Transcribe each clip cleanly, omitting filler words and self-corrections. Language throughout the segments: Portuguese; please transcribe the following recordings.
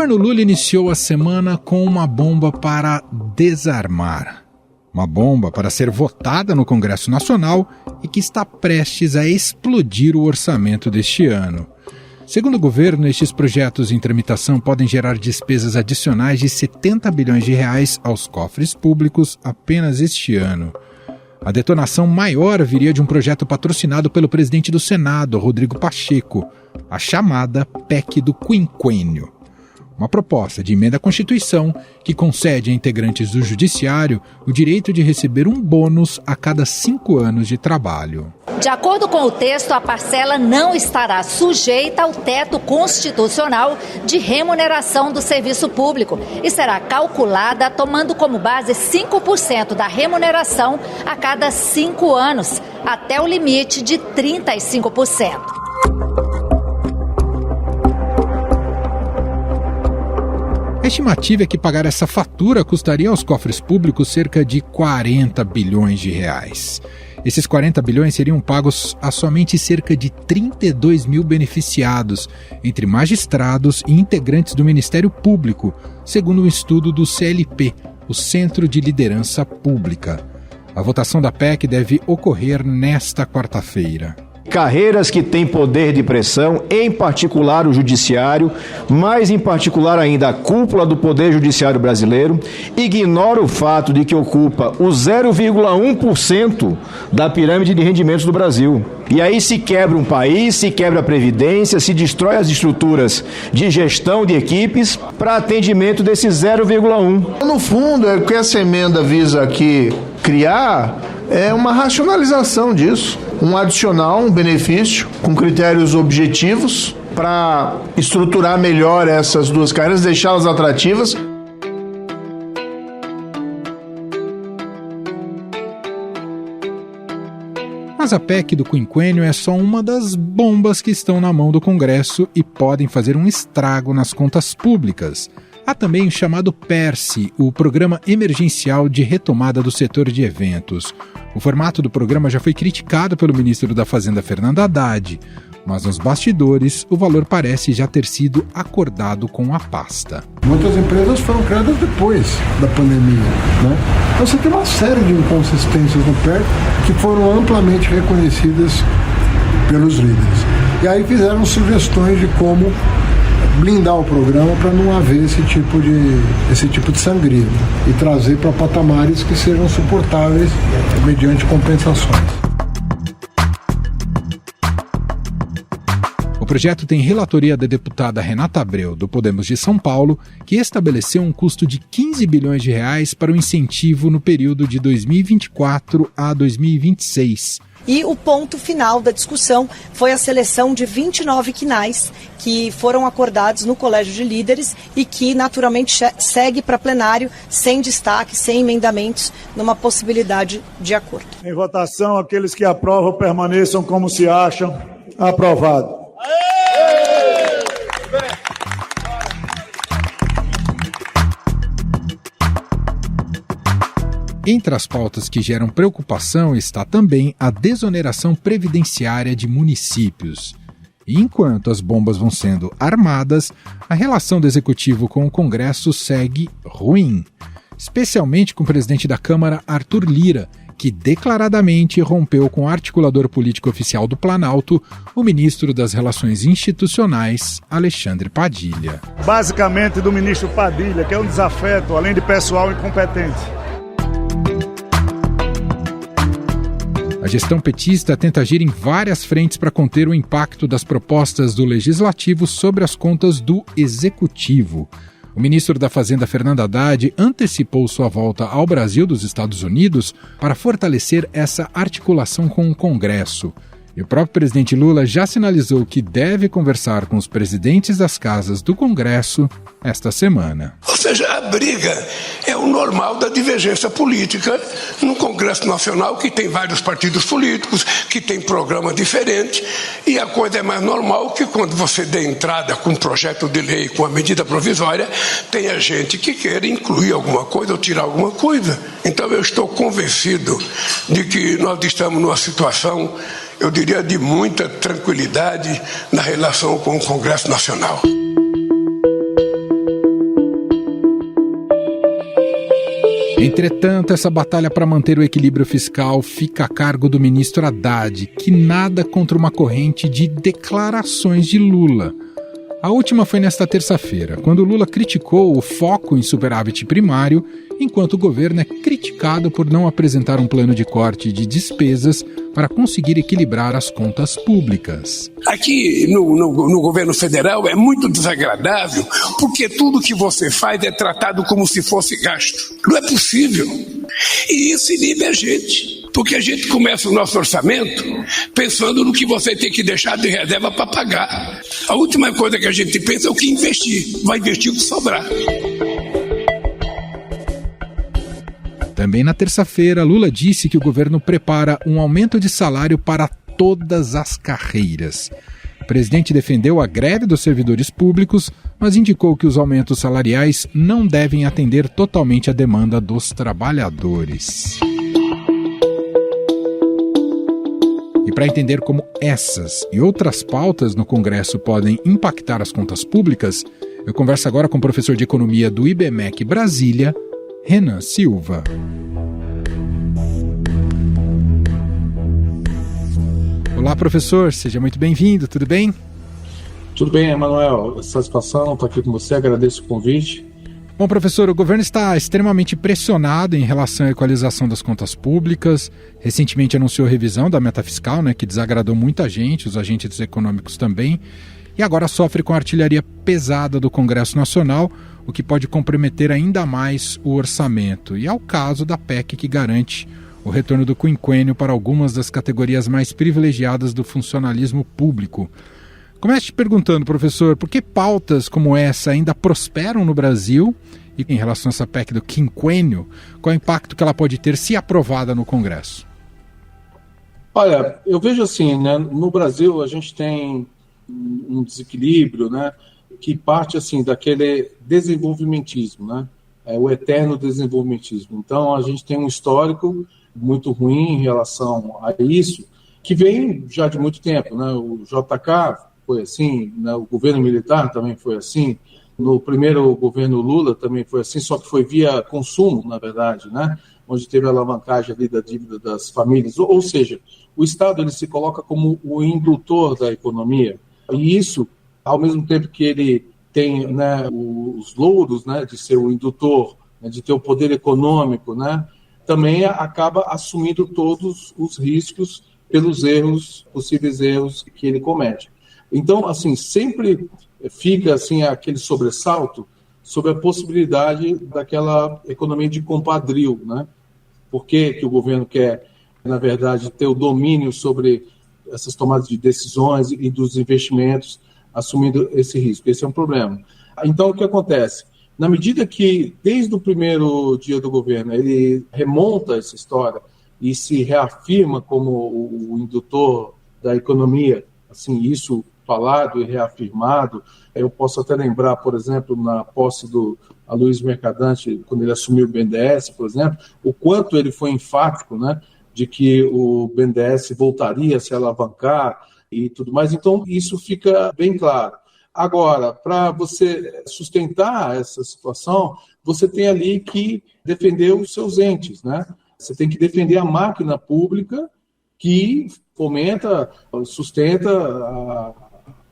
governo Lula iniciou a semana com uma bomba para desarmar. Uma bomba para ser votada no Congresso Nacional e que está prestes a explodir o orçamento deste ano. Segundo o governo, estes projetos em tramitação podem gerar despesas adicionais de 70 bilhões de reais aos cofres públicos apenas este ano. A detonação maior viria de um projeto patrocinado pelo presidente do Senado, Rodrigo Pacheco, a chamada PEC do Quinquênio. Uma proposta de emenda à Constituição que concede a integrantes do Judiciário o direito de receber um bônus a cada 5 anos de trabalho. De acordo com o texto, a parcela não estará sujeita ao teto constitucional de remuneração do serviço público e será calculada tomando como base 5% da remuneração a cada 5 anos, até o limite de 35%. A estimativa é que pagar essa fatura custaria aos cofres públicos cerca de 40 bilhões de reais. Esses 40 bilhões seriam pagos a somente cerca de 32 mil beneficiados, entre magistrados e integrantes do Ministério Público, segundo um estudo do CLP, o Centro de Liderança Pública. A votação da PEC deve ocorrer nesta quarta-feira. Carreiras que têm poder de pressão, em particular o judiciário, mais em particular ainda a cúpula do Poder Judiciário brasileiro, ignora o fato de que ocupa o 0,1% da pirâmide de rendimentos do Brasil. E aí se quebra um país, se quebra a Previdência, se destrói as estruturas de gestão de equipes para atendimento desse 0,1%. No fundo, o que essa emenda visa aqui criar é uma racionalização disso. Um adicional, um benefício, com critérios objetivos para estruturar melhor essas duas carreiras, deixá-las atrativas. Mas a PEC do Quinquênio é só uma das bombas que estão na mão do Congresso e podem fazer um estrago nas contas públicas. Há também o chamado PERSE, o Programa Emergencial de Retomada do Setor de Eventos. O formato do programa já foi criticado pelo ministro da Fazenda, Fernando Haddad, mas nos bastidores o valor parece já ter sido acordado com a pasta. Muitas empresas foram criadas depois da pandemia, né? Então você tem uma série de inconsistências no PERSE que foram amplamente reconhecidas pelos líderes. E aí fizeram sugestões de como blindar o programa para não haver esse tipo de sangria e trazer para patamares que sejam suportáveis mediante compensações. O projeto tem relatoria da deputada Renata Abreu, do Podemos de São Paulo, que estabeleceu um custo de 15 bilhões de reais para o incentivo no período de 2024 a 2026. E o ponto final da discussão foi a seleção de 29 quinais que foram acordados no Colégio de Líderes e que naturalmente segue para plenário sem destaque, sem emendamentos, numa possibilidade de acordo. Em votação, aqueles que aprovam permaneçam como se acham. Aprovado. Entre as pautas que geram preocupação está também a desoneração previdenciária de municípios. E enquanto as bombas vão sendo armadas, a relação do Executivo com o Congresso segue ruim, especialmente com o presidente da Câmara, Arthur Lira, que declaradamente rompeu com o articulador político oficial do Planalto, o ministro das Relações Institucionais, Alexandre Padilha. Basicamente do ministro Padilha, que é um desafeto, além de pessoal incompetente. A gestão petista tenta agir em várias frentes para conter o impacto das propostas do Legislativo sobre as contas do Executivo. O ministro da Fazenda, Fernando Haddad, antecipou sua volta ao Brasil dos Estados Unidos para fortalecer essa articulação com o Congresso. E o próprio presidente Lula já sinalizou que deve conversar com os presidentes das casas do Congresso esta semana. Ou seja, a briga é o normal da divergência política no Congresso Nacional, que tem vários partidos políticos, que tem programa diferente, e a coisa é mais normal que quando você dê entrada com um projeto de lei, com a medida provisória, tenha gente que queira incluir alguma coisa ou tirar alguma coisa. Então eu estou convencido de que nós estamos numa situação, eu diria, de muita tranquilidade na relação com o Congresso Nacional. Entretanto, essa batalha para manter o equilíbrio fiscal fica a cargo do ministro Haddad, que nada contra uma corrente de declarações de Lula. A última foi nesta terça-feira, quando Lula criticou o foco em superávit primário, enquanto o governo é criticado por não apresentar um plano de corte de despesas para conseguir equilibrar as contas públicas. Aqui no governo federal é muito desagradável, porque tudo que você faz é tratado como se fosse gasto. Não é possível. E isso inibe a gente. Porque a gente começa o nosso orçamento pensando no que você tem que deixar de reserva para pagar. A última coisa que a gente pensa é o que investir. Vai investir o que sobrar. Também na terça-feira, Lula disse que o governo prepara um aumento de salário para todas as carreiras. O presidente defendeu a greve dos servidores públicos, mas indicou que os aumentos salariais não devem atender totalmente a demanda dos trabalhadores. E para entender como essas e outras pautas no Congresso podem impactar as contas públicas, eu converso agora com o professor de Economia do IBMEC Brasília, Renan Silva. Olá, professor, seja muito bem-vindo, tudo bem? Tudo bem, Emanuel, satisfação estar aqui com você, agradeço o convite. Bom, professor, o governo está extremamente pressionado em relação à equalização das contas públicas. Recentemente anunciou revisão da meta fiscal, que desagradou muita gente, os agentes econômicos também. E agora sofre com a artilharia pesada do Congresso Nacional, o que pode comprometer ainda mais o orçamento. E é o caso da PEC que garante o retorno do quinquênio para algumas das categorias mais privilegiadas do funcionalismo público. Começo te perguntando, professor, por que pautas como essa ainda prosperam no Brasil? E em relação a essa PEC do quinquênio, qual é o impacto que ela pode ter se aprovada no Congresso? Olha, eu vejo assim, no Brasil a gente tem um desequilíbrio, que parte assim daquele desenvolvimentismo, o eterno desenvolvimentismo. Então a gente tem um histórico muito ruim em relação a isso, que vem já de muito tempo, O JK foi assim, o governo militar também foi assim, no primeiro governo Lula também foi assim, só que foi via consumo, na verdade, onde teve a alavancagem ali da dívida das famílias, ou seja, o Estado ele se coloca como o indutor da economia, e isso, ao mesmo tempo que ele tem os louros de ser o indutor, de ter o poder econômico, também acaba assumindo todos os riscos pelos possíveis erros que ele comete. Então, assim, sempre fica assim, aquele sobressalto sobre a possibilidade daquela economia de compadrio, Por que o governo quer, na verdade, ter o domínio sobre essas tomadas de decisões e dos investimentos, assumindo esse risco? Esse é um problema. Então, o que acontece? Na medida que, desde o primeiro dia do governo, ele remonta essa história e se reafirma como o indutor da economia, assim, isso falado e reafirmado. Eu posso até lembrar, por exemplo, na posse do Aloysio Mercadante, quando ele assumiu o BNDES, por exemplo, o quanto ele foi enfático, de que o BNDES voltaria a se alavancar e tudo mais. Então, isso fica bem claro. Agora, para você sustentar essa situação, você tem ali que defender os seus entes, Você tem que defender a máquina pública que fomenta, sustenta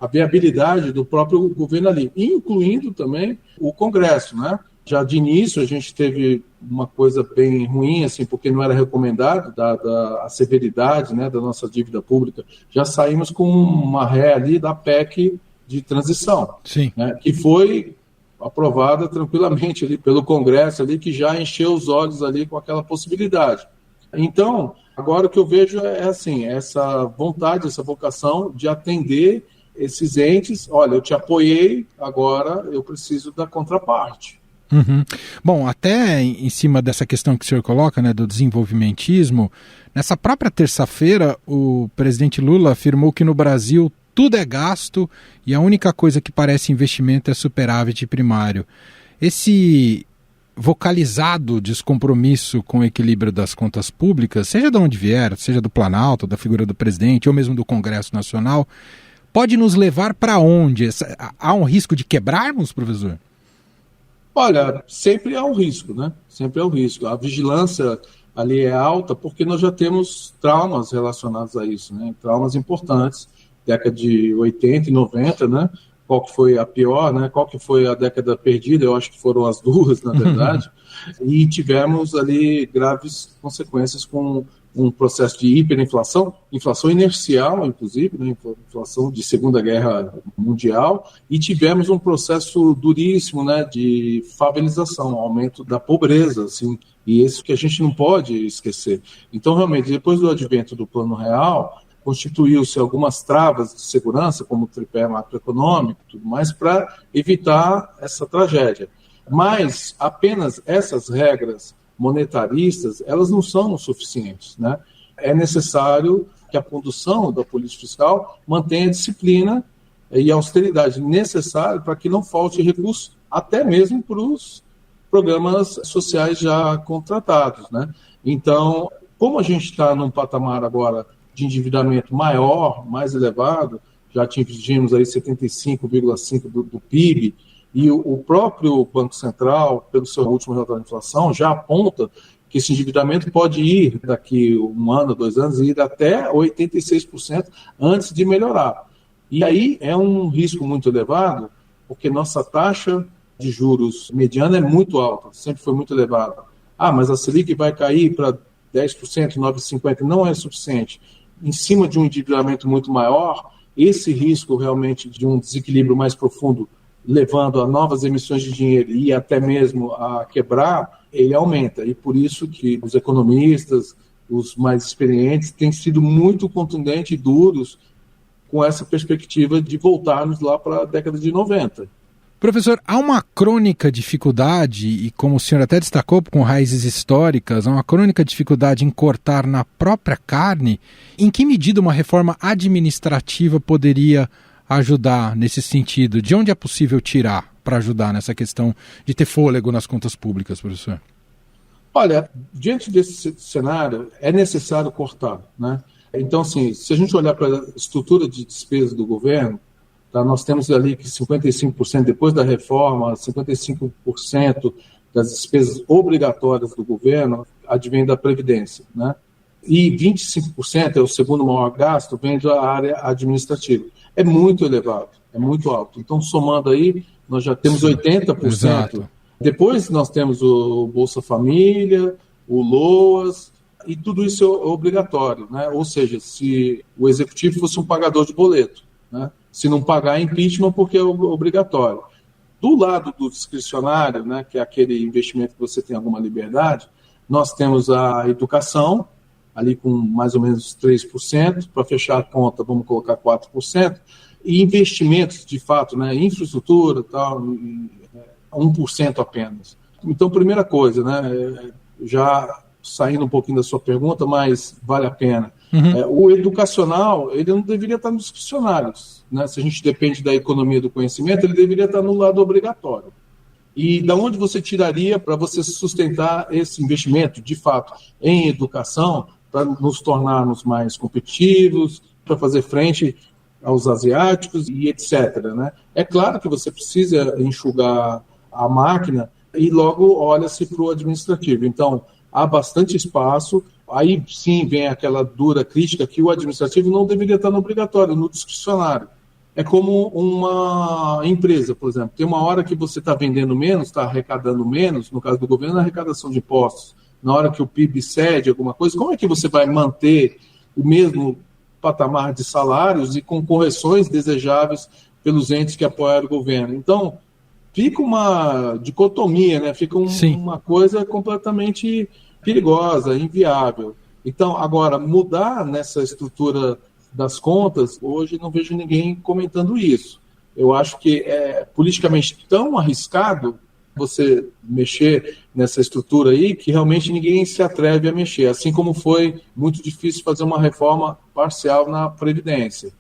a viabilidade do próprio governo ali, incluindo também o Congresso, Já de início a gente teve uma coisa bem ruim, assim, porque não era recomendado, dada a severidade, da nossa dívida pública. Já saímos com uma ré ali da PEC de transição, Sim. Que foi aprovada tranquilamente ali pelo Congresso, ali, que já encheu os olhos ali com aquela possibilidade. Então, agora o que eu vejo é assim, essa vontade, essa vocação de atender esses entes. Olha, eu te apoiei, agora eu preciso da contraparte. Uhum. Bom, até em cima dessa questão que o senhor coloca, do desenvolvimentismo, nessa própria terça-feira o presidente Lula afirmou que no Brasil tudo é gasto e a única coisa que parece investimento é superávit primário. Esse vocalizado descompromisso com o equilíbrio das contas públicas, seja de onde vier, seja do Planalto, da figura do presidente ou mesmo do Congresso Nacional, pode nos levar para onde? Há um risco de quebrarmos, professor? Olha, sempre há um risco, né? Sempre há um risco. A vigilância ali é alta porque nós já temos traumas relacionados a isso, né? Traumas importantes, década de 80 e 90, né? Qual que foi a pior, né? Qual que foi a década perdida? Eu acho que foram as duas, na verdade. E tivemos ali graves consequências com um processo de hiperinflação, inflação inercial, inclusive, né? Inflação de Segunda Guerra Mundial, e tivemos um processo duríssimo, né? De favelização, aumento da pobreza, assim, e isso que a gente não pode esquecer. Então, realmente, depois do advento do Plano Real, constituiu-se algumas travas de segurança, como o tripé macroeconômico e tudo mais, para evitar essa tragédia. Mas apenas essas regras monetaristas, elas não são suficientes, né? É necessário que a condução da política fiscal mantenha a disciplina e a austeridade necessária para que não falte recurso, até mesmo para os programas sociais já contratados, né? Então, como a gente está num patamar agora de endividamento maior, mais elevado, já atingimos aí 75,5% do PIB, e o próprio Banco Central, pelo seu último relatório de inflação, já aponta que esse endividamento pode ir daqui 1 ano, 2 anos, ir até 86% antes de melhorar. E aí é um risco muito elevado, porque nossa taxa de juros mediana é muito alta, sempre foi muito elevada. Mas a Selic vai cair para 10%, 9,50%, não é suficiente. Em cima de um endividamento muito maior, esse risco realmente de um desequilíbrio mais profundo, levando a novas emissões de dinheiro e até mesmo a quebrar, ele aumenta. E por isso que os economistas, os mais experientes, têm sido muito contundentes e duros com essa perspectiva de voltarmos lá para a década de 90. Professor, há uma crônica dificuldade, e como o senhor até destacou, com raízes históricas, há uma crônica dificuldade em cortar na própria carne. Em que medida uma reforma administrativa poderia ajudar nesse sentido? De onde é possível tirar para ajudar nessa questão de ter fôlego nas contas públicas, professor? Olha, diante desse cenário, é necessário cortar, né? Então, assim, se a gente olhar para a estrutura de despesa do governo, tá, nós temos ali que 55%, depois da reforma, 55% das despesas obrigatórias do governo advém da Previdência, né? E 25% é o segundo maior gasto, vem da área administrativa. É muito elevado, é muito alto. Então, somando aí, nós já temos 80%. Exato. Depois nós temos o Bolsa Família, o LOAS, e tudo isso é obrigatório, né? Ou seja, se o executivo fosse um pagador de boleto, né? Se não pagar, é impeachment porque é obrigatório. Do lado do discricionário, né, que é aquele investimento que você tem alguma liberdade, nós temos a educação, ali com mais ou menos 3%, para fechar a conta, vamos colocar 4%, e investimentos, de fato, né, infraestrutura, tal, 1% apenas. Então, primeira coisa, né, já saindo um pouquinho da sua pergunta, mas vale a pena. O educacional, ele não deveria estar nos discricionários, né? Se a gente depende da economia do conhecimento, ele deveria estar no lado obrigatório. E da onde você tiraria para você sustentar esse investimento, de fato, em educação, para nos tornarmos mais competitivos, para fazer frente aos asiáticos e etc., né? É claro que você precisa enxugar a máquina e logo olha-se para o administrativo. Então, há bastante espaço. Aí sim vem aquela dura crítica que o administrativo não deveria estar no obrigatório, no discricionário. É como uma empresa, por exemplo. Tem uma hora que você está vendendo menos, está arrecadando menos, no caso do governo, a arrecadação de impostos. Na hora que o PIB cede alguma coisa, como é que você vai manter o mesmo patamar de salários e com correções desejáveis pelos entes que apoiaram o governo? Então, fica uma dicotomia, né? Fica uma coisa completamente perigosa, inviável. Então, agora, mudar nessa estrutura das contas, hoje não vejo ninguém comentando isso. Eu acho que é politicamente tão arriscado você mexer nessa estrutura aí que realmente ninguém se atreve a mexer, assim como foi muito difícil fazer uma reforma parcial na Previdência.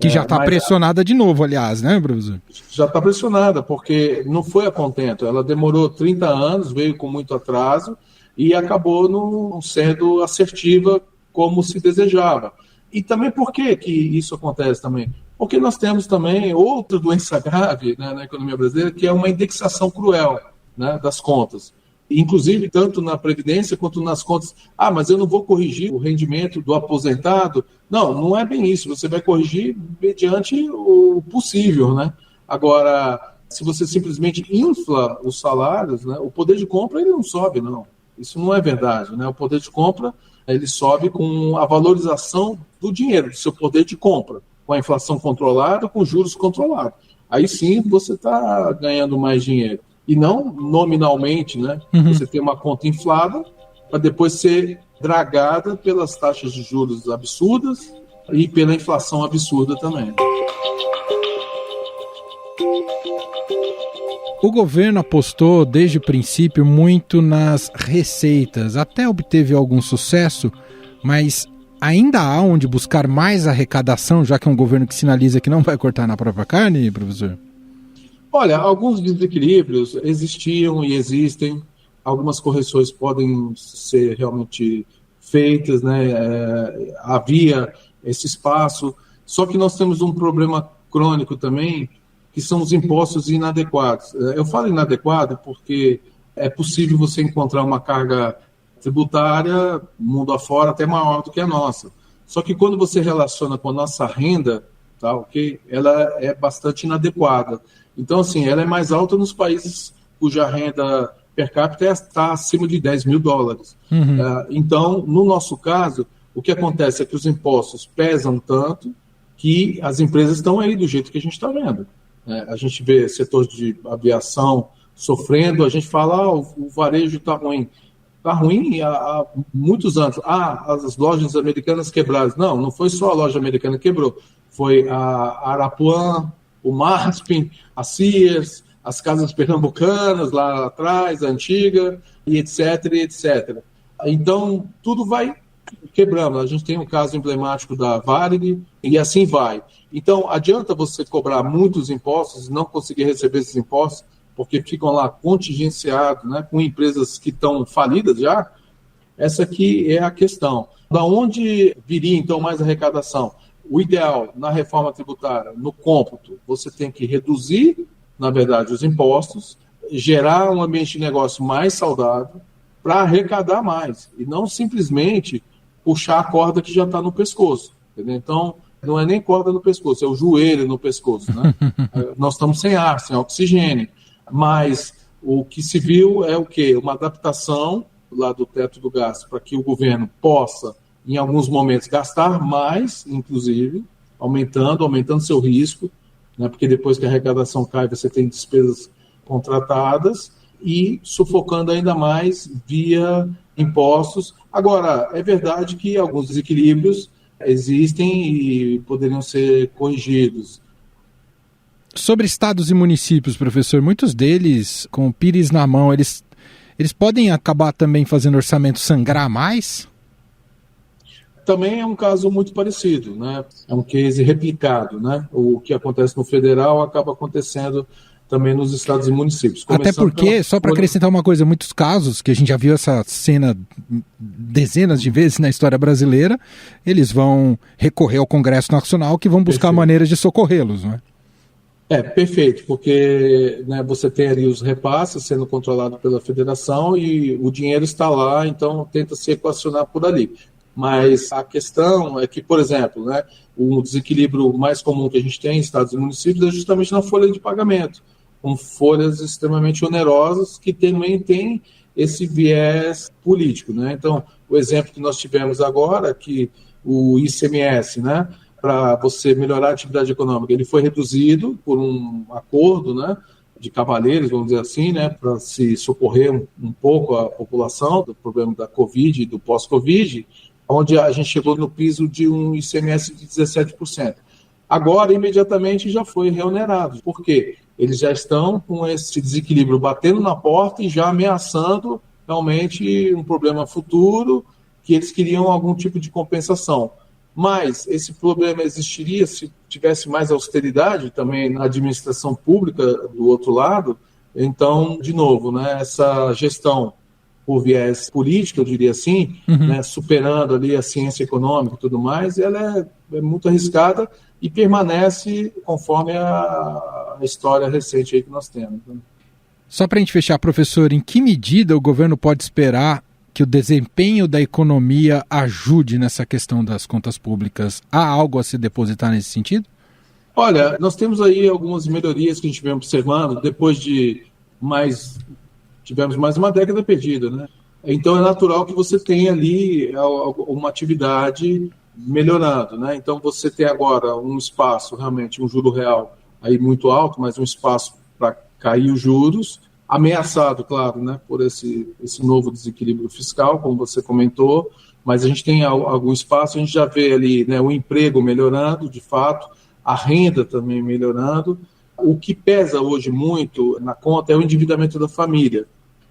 Que já está pressionada de novo, aliás, né, professor? Já está pressionada, porque não foi a contento. Ela demorou 30 anos, veio com muito atraso, e acabou não sendo assertiva como se desejava. E também por que isso acontece também? Porque nós temos também outra doença grave, né, na economia brasileira, que é uma indexação cruel. né, das contas. Inclusive, tanto na Previdência quanto nas contas. Mas eu não vou corrigir o rendimento do aposentado. Não é bem isso. Você vai corrigir mediante o possível, né? Agora, se você simplesmente infla os salários, né, o poder de compra ele não sobe, não. Isso não é verdade, né? O poder de compra ele sobe com a valorização do dinheiro, do seu poder de compra, com a inflação controlada, com juros controlados. Aí sim você está ganhando mais dinheiro. E não nominalmente, né? Você tem uma conta inflada para depois ser dragada pelas taxas de juros absurdas e pela inflação absurda também. O governo apostou desde o princípio muito nas receitas, até obteve algum sucesso, mas ainda há onde buscar mais arrecadação, já que é um governo que sinaliza que não vai cortar na própria carne, professor? Olha, alguns desequilíbrios existiam e existem, algumas correções podem ser realmente feitas, né? Havia esse espaço, só que nós temos um problema crônico também, que são os impostos inadequados. Eu falo inadequado porque é possível você encontrar uma carga tributária, mundo afora, até maior do que a nossa. Só que quando você relaciona com a nossa renda, tá, okay, ela é bastante inadequada. Então, assim, ela é mais alta nos países cuja renda per capita está acima de $10 mil. Então, no nosso caso, o que acontece é que os impostos pesam tanto que as empresas estão aí do jeito que a gente está vendo. A gente vê setor de aviação sofrendo, a gente fala, o varejo está ruim. Está ruim há muitos anos. As lojas americanas quebradas. Não foi só a loja americana que quebrou. Foi a Arapuã, o Maspin, a Sears, as casas pernambucanas lá atrás, a antiga, e etc, etc. Então, tudo vai quebrando. A gente tem um caso emblemático da Varig, e assim vai. Então, adianta você cobrar muitos impostos e não conseguir receber esses impostos, porque ficam lá contingenciados, né, com empresas que estão falidas já? Essa aqui é a questão. Da onde viria, então, mais arrecadação? O ideal, na reforma tributária, no cômputo, você tem que reduzir, na verdade, os impostos, gerar um ambiente de negócio mais saudável para arrecadar mais, e não simplesmente puxar a corda que já está no pescoço. Entendeu? Então, não é nem corda no pescoço, é o joelho no pescoço. Né? Nós estamos sem ar, sem oxigênio, mas o que se viu é o quê? Uma adaptação lá do teto do gasto para que o governo possa, em alguns momentos, gastar mais, inclusive, aumentando seu risco, né, porque depois que a arrecadação cai, você tem despesas contratadas, e sufocando ainda mais via impostos. Agora, é verdade que alguns desequilíbrios existem e poderiam ser corrigidos. Sobre estados e municípios, professor, muitos deles, com o pires na mão, eles podem acabar também fazendo orçamento sangrar mais? Também é um caso muito parecido, né? É um case replicado, né? O que acontece no federal acaba acontecendo também nos estados e municípios. Até porque, só para acrescentar uma coisa, muitos casos, que a gente já viu essa cena dezenas de vezes na história brasileira, eles vão recorrer ao Congresso Nacional, que vão buscar maneiras de socorrê-los, não é? Perfeito, porque, né, você tem ali os repasses sendo controlados pela federação e o dinheiro está lá, então tenta se equacionar por ali. Mas a questão é que, por exemplo, né, o desequilíbrio mais comum que a gente tem em estados e municípios é justamente na folha de pagamento, com folhas extremamente onerosas que também tem esse viés político. Né? Então, o exemplo que nós tivemos agora, que o ICMS, né, para você melhorar a atividade econômica, ele foi reduzido por um acordo, né, de cavalheiros, vamos dizer assim, né, para se socorrer um pouco a população do problema da Covid e do pós-Covid, onde a gente chegou no piso de um ICMS de 17%. Agora, imediatamente, já foi reonerado. Por quê? Eles já estão com esse desequilíbrio batendo na porta e já ameaçando realmente um problema futuro, que eles queriam algum tipo de compensação. Mas esse problema existiria se tivesse mais austeridade também na administração pública do outro lado. Então, de novo, né, essa gestão por viés político, eu diria assim, né, superando ali a ciência econômica e tudo mais, ela é muito arriscada e permanece conforme a história recente aí que nós temos. Né? Só para a gente fechar, professor, em que medida o governo pode esperar que o desempenho da economia ajude nessa questão das contas públicas? Há algo a se depositar nesse sentido? Olha, nós temos aí algumas melhorias que a gente vem observando depois de tivemos mais uma década perdida, né? Então é natural que você tenha ali uma atividade melhorando, né? Então você tem agora um espaço, realmente, um juro real aí muito alto, mas um espaço para cair os juros, ameaçado, claro, né, por esse novo desequilíbrio fiscal, como você comentou, mas a gente tem algum espaço, a gente já vê ali, né, o emprego melhorando, de fato, a renda também melhorando. O que pesa hoje muito na conta é o endividamento da família,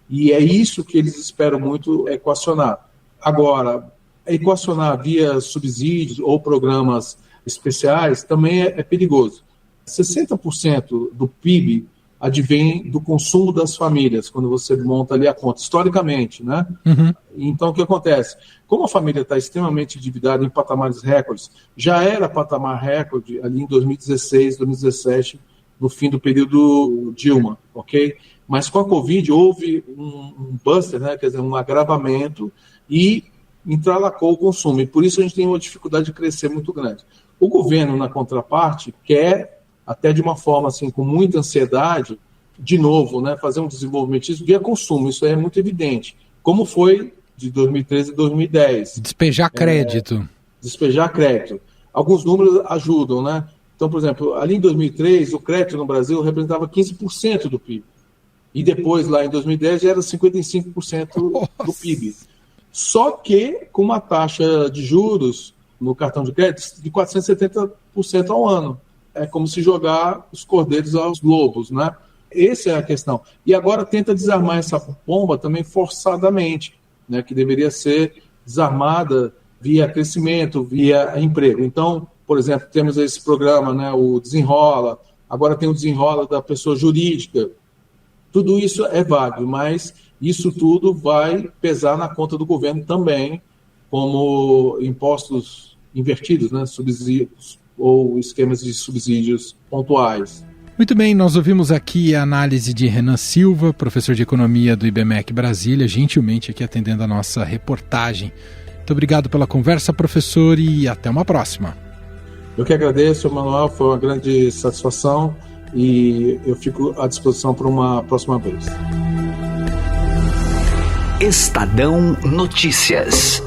e é isso que eles esperam muito equacionar. Agora, equacionar via subsídios ou programas especiais também é perigoso. 60% do PIB advém do consumo das famílias, quando você monta ali a conta, historicamente, né? Uhum. Então, o que acontece? Como a família está extremamente endividada em patamares recordes, já era patamar recorde ali em 2016, 2017, no fim do período Dilma, ok? Mas com a Covid houve um buster, né? Quer dizer, um agravamento e entrelacou o consumo, e por isso a gente tem uma dificuldade de crescer muito grande. O governo, na contraparte, quer, até de uma forma assim, com muita ansiedade, de novo, né, fazer um desenvolvimentismo via consumo, isso é muito evidente, como foi de 2013 e 2010. Despejar crédito. Despejar crédito. Alguns números ajudam, né? Então, por exemplo, ali em 2003, o crédito no Brasil representava 15% do PIB. E depois, lá em 2010, já era 55% do PIB. Só que com uma taxa de juros no cartão de crédito de 470% ao ano. É como se jogar os cordeiros aos lobos, né? Essa é a questão. E agora tenta desarmar essa bomba também forçadamente, né? Que deveria ser desarmada via crescimento, via emprego. Então, por exemplo, temos esse programa, né? O Desenrola, agora tem o Desenrola da pessoa jurídica. Tudo isso é válido, mas isso tudo vai pesar na conta do governo também, como impostos invertidos, né? Subsídios ou esquemas de subsídios pontuais. Muito bem, nós ouvimos aqui a análise de Renan Silva, professor de Economia do IBMEC Brasília, gentilmente aqui atendendo a nossa reportagem. Muito obrigado pela conversa, professor, e até uma próxima. Eu que agradeço, Manuel, foi uma grande satisfação e eu fico à disposição para uma próxima vez. Estadão Notícias.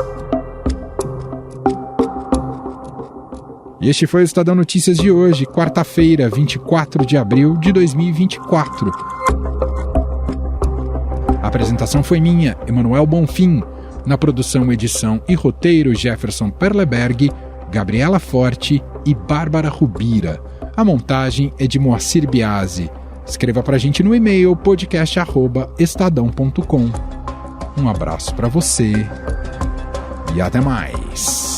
E este foi o Estadão Notícias de hoje, quarta-feira, 24 de abril de 2024. A apresentação foi minha, Emanuel Bonfim. Na produção, edição e roteiro, Jefferson Perleberg, Gabriela Forte e Bárbara Rubira. A montagem é de Moacir Biasi. Escreva pra gente no e-mail podcast@estadão.com. Um abraço para você e até mais.